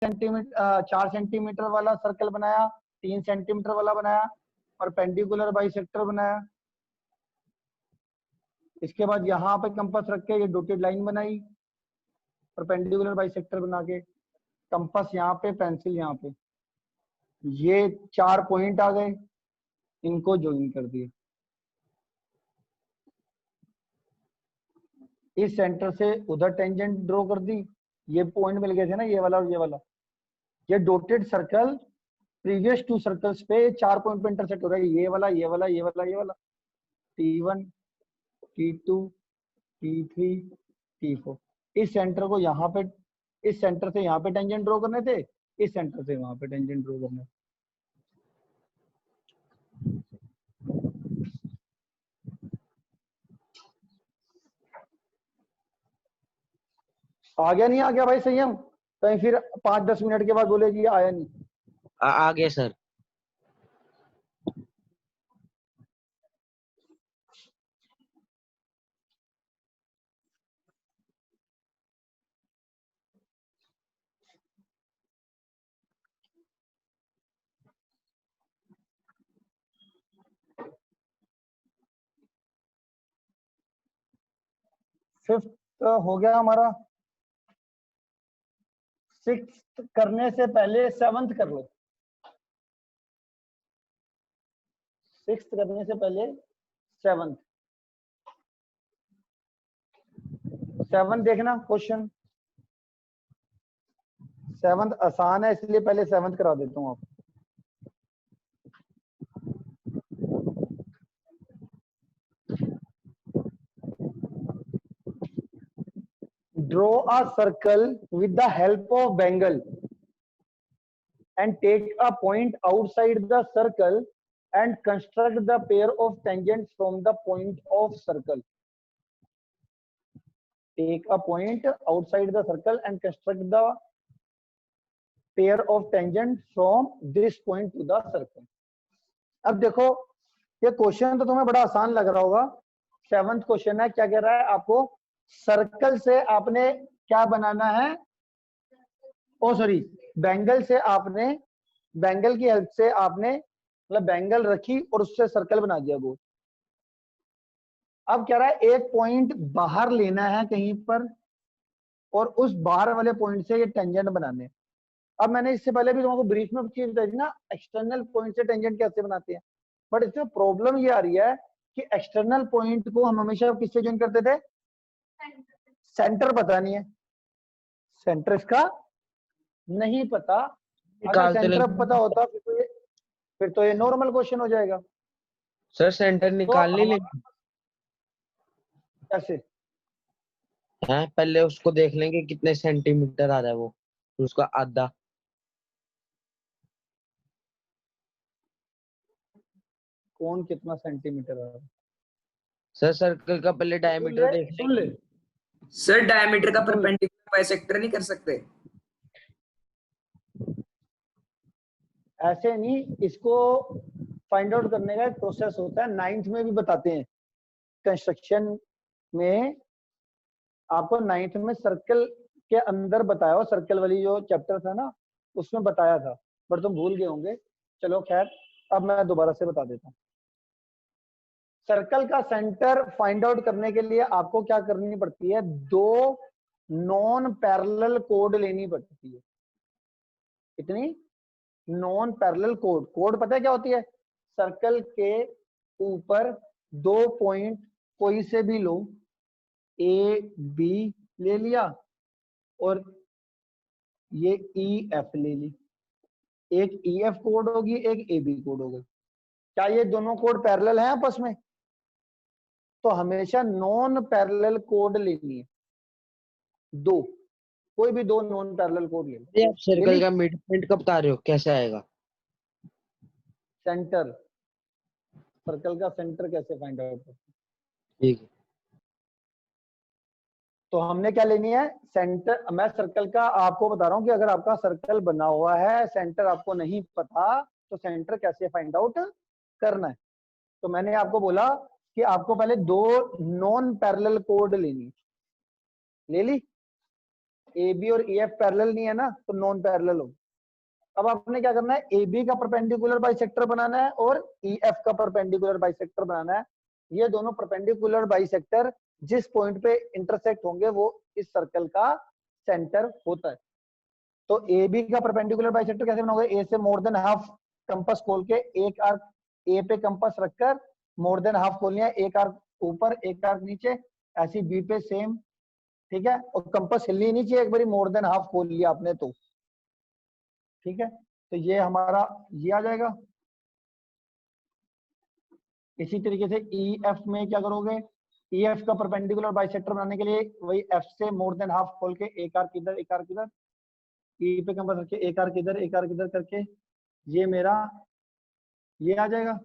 Centimetre 4 centimetre वाला circle बनाया, 3 centimetre वाला बनाया, परपेंडिकुलर बाइसेक्टर बनाया। इसके बाद यहाँ पे कंपास रख के ये डॉटेड लाइन बनाई, परपेंडिकुलर बाइसेक्टर बना के, कंपास यहाँ पे, पेंसिल यहाँ पे, ये 4 पॉइंट आ गए, इनको ज्वाइन कर दिए। इस सेंटर से उधर टेंजेंट ड्रॉ कर दी, ये पॉइंट मिल गए थे ना, ये वाला और ये वाला। ये डॉटेड सर्कल प्रीवियस 2 सर्कल्स पे 4 पॉइंट पे इंटरसेक्ट हो रहा है, ये वाला, ये वाला, ये वाला, ये वाला, T1, T2, T3, T4। इस सेंटर को यहाँ पे, इस सेंटर से यहाँ पे टेंजेंट ड्रॉ करने थे, इस सेंटर से वहां पे टेंजेंट ड्रॉ करने। आ गया नहीं आ गया भाई संयम? कहीं फिर 5-10 मिनट के बाद बोले जी आया नहीं। आ गया सर। फिफ्थ हो गया हमारा। सिक्स्थ करने से पहले सेवंथ कर लो। सिक्स्थ करने से पहले सेवंथ। सेवंथ देखना क्वेश्चन, सेवंथ आसान है इसलिए पहले सेवंथ करा देता हूँ आपको। Draw a circle with the help of bangle and take a point outside the circle and construct the pair of tangents from the point of circle. Take a point outside the circle and construct the pair of tangents from this point to the circle. अब देखो ये question तो तुम्हें बड़ा आसान लग रहा होगा। 7th क्वेश्चन है, क्या कह रहा है आपको? सर्कल से आपने क्या बनाना है? ओ सॉरी, बैंगल से आपने, बैंगल की हेल्प से आपने मतलब बैंगल रखी और उससे सर्कल बना दिया गोल। अब कह रहा है एक पॉइंट बाहर लेना है कहीं पर और उस बाहर वाले पॉइंट से ये टेंजेंट बनाने। अब मैंने इससे पहले भी तुमको ब्रीफ में चीज बताई थी ना, एक्सटर्नल पॉइंट से टेंजेंट कैसे बनाते हैं। बट इसमें प्रॉब्लम ये आ रही है कि एक्सटर्नल पॉइंट को हम हमेशा किससे ज्वाइन करते थे? सेंटर पता नहीं है, सेंटर इसका नहीं पता। अगर सेंटर पता होता फिर तो ये नॉर्मल क्वेश्चन हो जाएगा। सर सेंटर निकाल नहीं लेंगे कैसे? हैं, पहले उसको देख लेंगे कितने सेंटीमीटर आ रहा है वो, उसका आधा। कौन कितना सेंटीमीटर आ रहा है? सर सर्कल का पहले डायमीटर देख सुन ले। सर डायमीटर का परपेंडिकुलर बाइसेक्टर नहीं कर सकते? ऐसे नहीं, इसको फाइंड आउट करने का एक प्रोसेस होता है, 9th में भी बताते हैं। कंस्ट्रक्शन में आपको 9th में सर्कल के अंदर बताया हो, सर्कल वाली जो चैप्टर था ना उसमें बताया था, पर तुम भूल गए होंगे। चलो खैर, अब मैं दोबारा से बता देता हूँ। सर्कल का सेंटर फाइंड आउट करने के लिए आपको क्या करनी पड़ती है? 2 नॉन पैरेलल कोड लेनी पड़ती है। कितनी? Non parallel code. कोड पता है क्या होती है? सर्कल के ऊपर 2 पॉइंट कोई से भी लो, ए बी ले लिया और ये ई एफ ले ली। एक ई एफ कोड होगी, एक ए बी कोड होगी। क्या ये दोनों कोड पैरेलल हैं आपस में? तो हमेशा नॉन पैरेलल कोड लेनी है, 2, कोई भी 2 नॉन पैरेलल कोड ले लो। आप सर्कल का मिड पॉइंट कब बता रहे हो, कैसे आएगा? सेंटर, सर्कल का सेंटर कैसे फाइंड आउट करते हैं? ठीक है, तो हमने क्या लेनी है? सेंटर। मैं सर्कल का आपको बता रहा हूं कि अगर आपका सर्कल बना हुआ है, सेंटर आपको नहीं पता, तो सेंटर कैसे फाइंड आउट करना है। तो मैंने आपको बोला कि आपको पहले 2 नॉन पैरेलल कोड लेनी, ले ली। ए बी और ई एफ पैरेलल नहीं है ना, तो नॉन पैरेलल हो। अब आपने क्या करना है, ए बी का परपेंडिकुलर बाइसेक्टर बनाना है और ई एफ का परपेंडिकुलर बाइसेक्टर बनाना है। ये दोनों परपेंडिकुलर बाइसेक्टर जिस पॉइंट पे इंटरसेक्ट होंगे वो इस सर्कल का सेंटर होता है। तो ए बी का परपेंडिकुलर बाइसेक्टर कैसे बनाओगे, ए से मोर देन हाफ कंपास खोल के एक आर्क ए पे कंपास रखकर मोर देन हाफ खोल लिया, एक आर्क ऊपर एक आर्क नीचे, ऐसी बी पे सेम, ठीक है। और कंपास हिलनी नहीं चाहिए, एक बारी मोर देन हाफ खोल लिया आपने तो, ठीक है। तो ये हमारा ये आ जाएगा। इसी तरीके से ई एफ में क्या करोगे, ई एफ का परपेंडिकुलर बाइसेक्टर बनाने के लिए वही एफ से मोर देन हाफ खोल के एक आर्क इधर एक आर्क इधर, ई पे कंपास रख के एक आर्क इधर एक आर्क इधर करके ये मेरा ये आ जाएगा।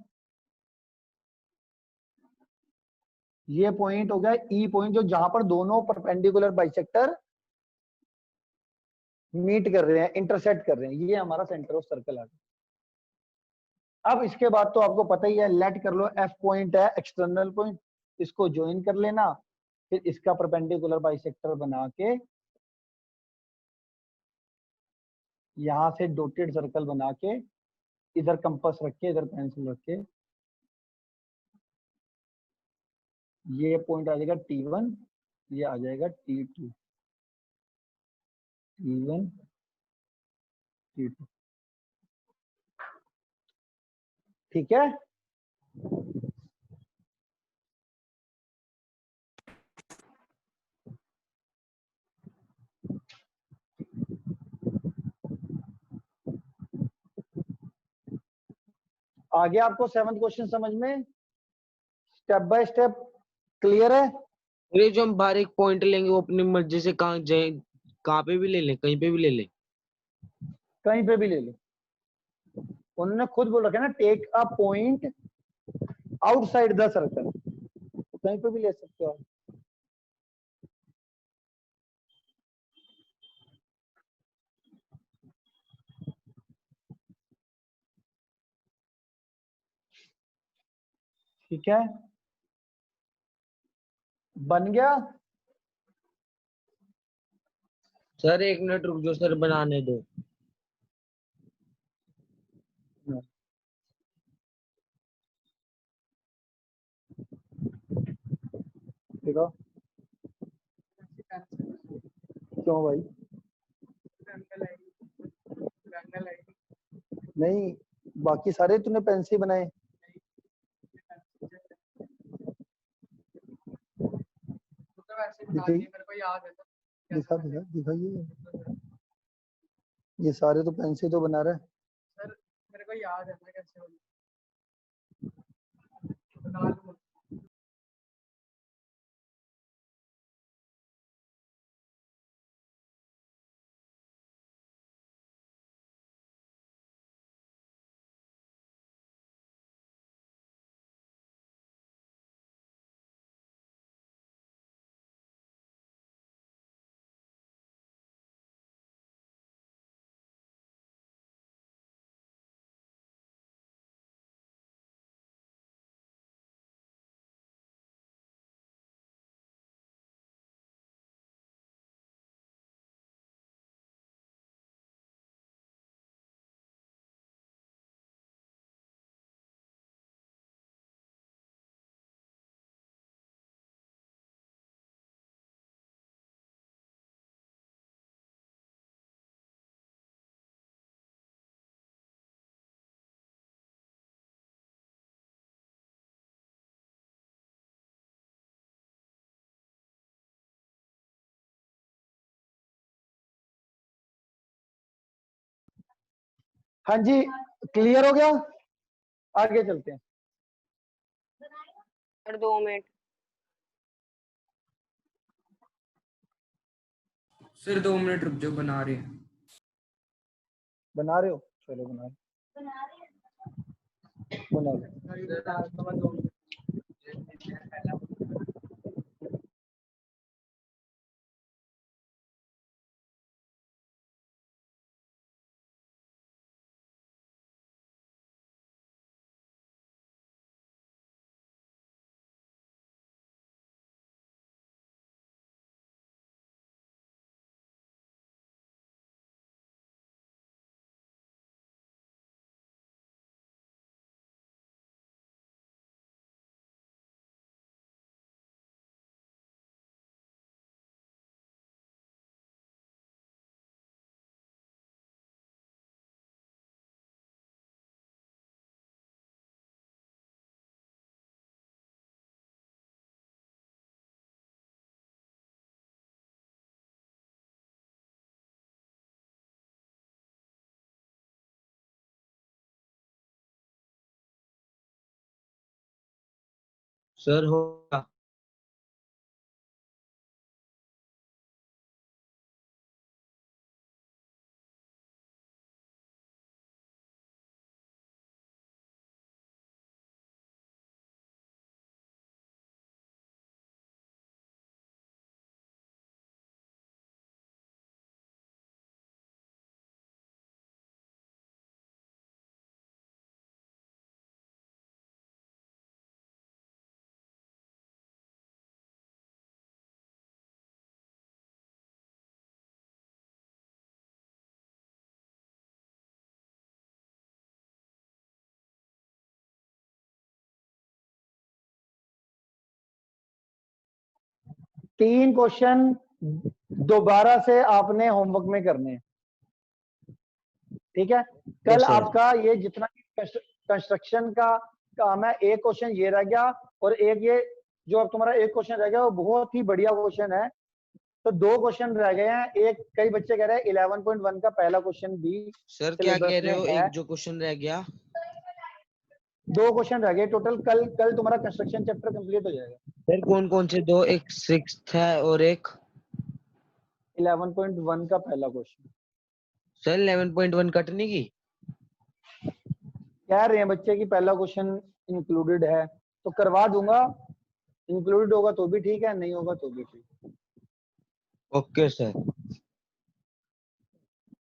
ये पॉइंट हो गया ई पॉइंट, जो जहां पर दोनों परपेंडिकुलर बाइसेक्टर मीट कर रहे हैं, इंटरसेक्ट कर रहे हैं, ये हमारा सेंटर ऑफ सर्कल आ गया। अब इसके बाद तो आपको पता ही है, लेट कर लो, एफ पॉइंट है एक्सटर्नल पॉइंट, इसको ज्वाइन कर लेना, फिर इसका परपेंडिकुलर बाइसेक्टर बना के यहां से डॉटेड सर्कल बना के इधर कंपास रख के इधर पेंसिल रख के ये पॉइंट आ जाएगा T1, ये आ जाएगा T2, T1 T2, ठीक है। आगे आपको 7th क्वेश्चन समझ में स्टेप बाय स्टेप क्लियर है। और ये जो हम बाहर एक पॉइंट लेंगे वो अपनी मर्जी से कहाँ जाए, कहाँ पे भी ले लें, कहीं पे भी ले लें। कहीं पे भी ले लो, उन्होंने खुद बोल रखा है ना, take a point outside the circle, कहीं पे भी ले सकते हो आप। ठीक है, बन गया। सर 1 मिनट रुक जाओ सर, बनाने दो। देखो क्यों भाई, नहीं बाकी सारे तूने पेन से ही बनाए। दिखा दिखा दिखाइए, ये सारे तो पेन से तो बना रहा है। हाँ जी, क्लियर हो गया, आगे चलते हैं। Sir 2 minute. सर 2 मिनट रुक जाओ, बना रहे हैं। बना रहे हो, चलो बना लो। सर होगा। तीन क्वेश्चन दोबारा से आपने होमवर्क में करने हैं, ठीक है। कल sir. आपका ये जितना कंस्ट्रक्शन का काम है, एक क्वेश्चन ये रह गया और एक ये जो अब तुम्हारा एक क्वेश्चन रह गया वो बहुत ही बढ़िया क्वेश्चन है। तो दो क्वेश्चन रह गए हैं। एक कई बच्चे कह रहे हैं 11.1 का पहला क्वेश्चन भी सर क्या सिलेबस कह रहे में हो, है। एक जो क्वेश्चन रह गया? दो क्वेश्चन रह गए टोटल। कल तुम्हारा कंस्ट्रक्शन चैप्टर कंप्लीट हो जाएगा। सर कौन कौन से दो? एक 6th है और एक 11.1 का पहला क्वेश्चन। सर 11.1 कटने की। कह रहे हैं बच्चे की पहला क्वेश्चन इंक्लूडेड है, तो करवा दूंगा। इंक्लूडेड होगा तो भी ठीक है, नहीं होगा तो भी ठीक है। Okay sir.